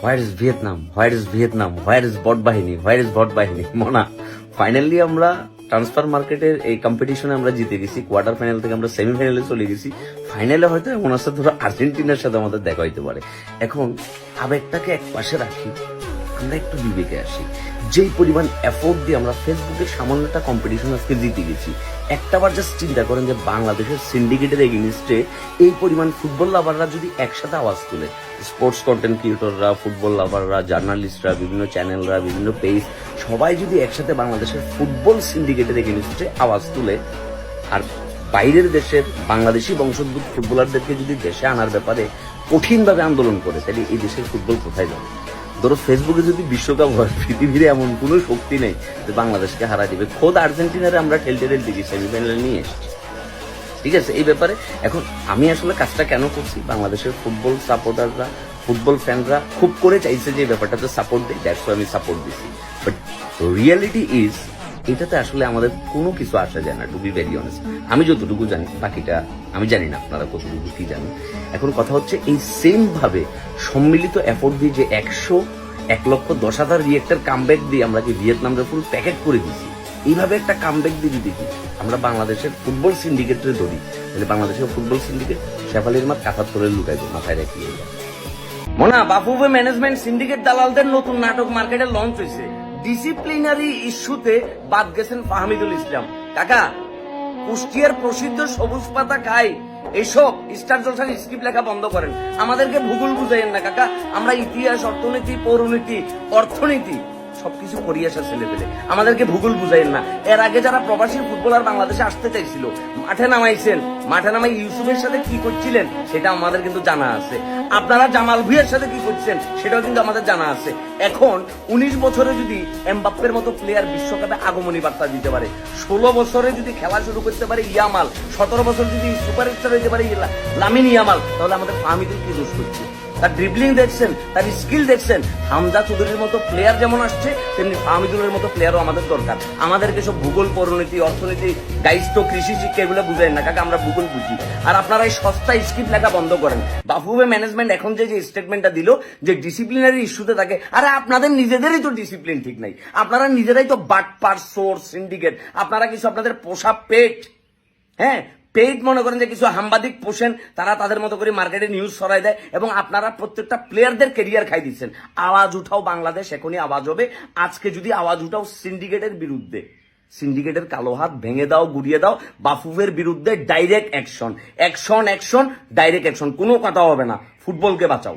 Where is Vietnam, where is Vietnam, where is বট বাহিনী, where is বট বাহিনী। মনা ফাইনালি আমরা ট্রান্সফার মার্কেটের এই কম্পিটিশনে আমরা জিতে গেছি। কোয়ার্টার ফাইনাল থেকে আমরা সেমিফাইনালে চলে গেছি। ফাইনালে হয়তো এমন আছে ধরো আর্জেন্টিনার সাথে আমাদের দেখা হইতে পারে। এখন আবেগটাকে এক পাশে রাখি, আমরা একটু বিবেকে আসি। যেই পরিমাণ এফোর্ট দিয়ে আমরা ফেসবুকে সামান্যটা কম্পিটিশন আজকে জিতে গেছি, একটাবার জাস্ট চিন্তা করেন যে বাংলাদেশের সিন্ডিকেটের এগেইনস্টে এই পরিমাণ ফুটবল লাভাররা যদি একসাথে আওয়াজ তুলে, স্পোর্টস কন্টেন্ট ক্রিয়েটররা, ফুটবল লাভাররা, জার্নালিস্টরা, বিভিন্ন চ্যানেলরা, বিভিন্ন পেজ, সবাই যদি একসাথে বাংলাদেশের ফুটবল সিন্ডিকেটের এগেইনস্টে আওয়াজ তুলে, আর বাইরের দেশের বাংলাদেশি বংশোদ্ভূত ফুটবলারদেরকে যদি দেশে আনার ব্যাপারে কঠিনভাবে আন্দোলন করে, তাহলে এই দেশের ফুটবল কোথায় যাবে? ধরো ফেসবুকে যদি বিশ্বকাপ হয়, পৃথিবীর এমন কোনো শক্তি নেই যে বাংলাদেশকে হারা দিবে। খোদ আর্জেন্টিনারে আমরা ঠেলতে দিকে সেমিফাইনালে নিয়ে এসেছি। ঠিক আছে, এই ব্যাপারে এখন আমি আসলে কাজটা কেন করছি, বাংলাদেশের ফুটবল সাপোর্টাররা, ফুটবল ফ্যানরা খুব করে চাইছে যে এই ব্যাপারটাতে সাপোর্ট দেয়, দ্যাটস আমি সাপোর্ট দিচ্ছি। বাট রিয়ালিটি ইজ, এটাতে আসলে আমাদের কোনো কিছু আসা যায় না, টু বি ভেরি অনেস্ট। আমি যতটুকু জানি, বাকিটা আমি জানি না আপনারা কতটুকু কি জানেন। এখন কথা হচ্ছে, এই সেম ভাবে সম্মিলিত এফোর্ট দিয়ে যে 1,10,000 রিয়েক্টর কামব্যাক দিয়ে আমরা কি ভিয়েতনামকে ফুল প্যাকেট করে দিচ্ছি, এইভাবে একটা কামব্যাক দিয়ে যদি দেখি আমরা বাংলাদেশের ফুটবল সিন্ডিকেটে ধরি, তাহলে বাংলাদেশের ফুটবল সিন্ডিকেট শেফালির মাঠ কাঁথার তলে লুকাইব, মাথায় রাখি। মোনা বাফুফে ম্যানেজমেন্ট সিন্ডিকেট দালালদের নতুন নাটক মার্কেটে লঞ্চ হয়েছে। ডিসিপ্লিনারি ইস্যুতে বাদ গেছেন ফাহমিদুল ইসলাম। কাকা, কুষ্টিয়ার প্রসিদ্ধ সবুজ পাতা খাই এইসব স্টার জলসার স্ক্রিপ্ট লেখা বন্ধ করেন। আমাদেরকে ভূগোল বুঝাইয়েন না কাকা, আমরা ইতিহাস, অর্থনীতি, পৌরনীতি, অর্থনীতি সবকিছু পড়িয়ে আসা ছেলে পেলে, আমাদেরকে ভূগোল বুঝাইয়েন না। এর আগে যারা প্রবাসী ফুটবলার বাংলাদেশে আসতে চাইছিল, মাঠে নামাইছেন, মাঠে নামাই ইউসুফের সাথে কি করছিলেন সেটা আমাদের কিন্তু জানা আছে। আপনারা জামাল ভুঁইয়ার সাথে কি করছেন সেটাও কিন্তু আমাদের জানা আছে। এখন 19 বছরে যদি এমবাপ্পের মতো প্লেয়ার বিশ্বকাপে আগমনী বার্তা দিতে পারে, 16 বছরে যদি খেলা শুরু করতে পারে ইয়ামাল, 17 বছর যদি সুপারস্টার হইতে পারে লামিন ইয়ামাল, তাহলে আমাদের ফাহমিদুল কি দোষ করছে? তার ড্রিবলিং দেখছেন, তার স্কিল দেখছেন। হামজা চৌধুরীর মতো প্লেয়ার যেমন আসছে, তেমনি ফাহমিদুলের মতো প্লেয়ারও আমাদের দরকার। আমাদেরকে সব ভূগোল, পরিণতি, অর্থনীতি, দায়িত্ব, কৃষি শিক্ষা এগুলো বুঝায় না কাকা, আমরা ভূগোল বুঝি। আর আপনারা এই সস্তা স্ক্রিপ্ট লেখা বন্ধ করেন। বাফুফে ম্যানেজমেন্ট এখন যে স্টেটমেন্টটা দিল যে ডিসিপ্লিনারি ইস্যুতে থাকে, আরে আপনাদের নিজেদেরই তো ডিসিপ্লিন ঠিক নাই। আপনারা নিজেরাই তো বাটপার, সোর্স, সিন্ডিকেট। আপনারা কিছু আপনাদের পোষা পেট, হ্যাঁ পেইড মনে করেন যে কিছু সাংবাদিক পোষেন, তারা তাদের মতো করে মার্কেটে নিউজ ছড়াই দেয়, এবং আপনারা প্রত্যেকটা প্লেয়ারদের কেরিয়ার খাই দিচ্ছেন। আওয়াজ উঠাও বাংলাদেশ, এখনই আওয়াজ হবে। আজকে যদি আওয়াজ উঠাও সিন্ডিকেটের বিরুদ্ধে, সিন্ডিকেটের কালো হাত ভেঙে দাও, গুড়িয়ে দাও। বাফুফের বিরুদ্ধে direct action, action, action, direct action, কোনো কথা হবে না। ফুটবলকে বাঁচাও।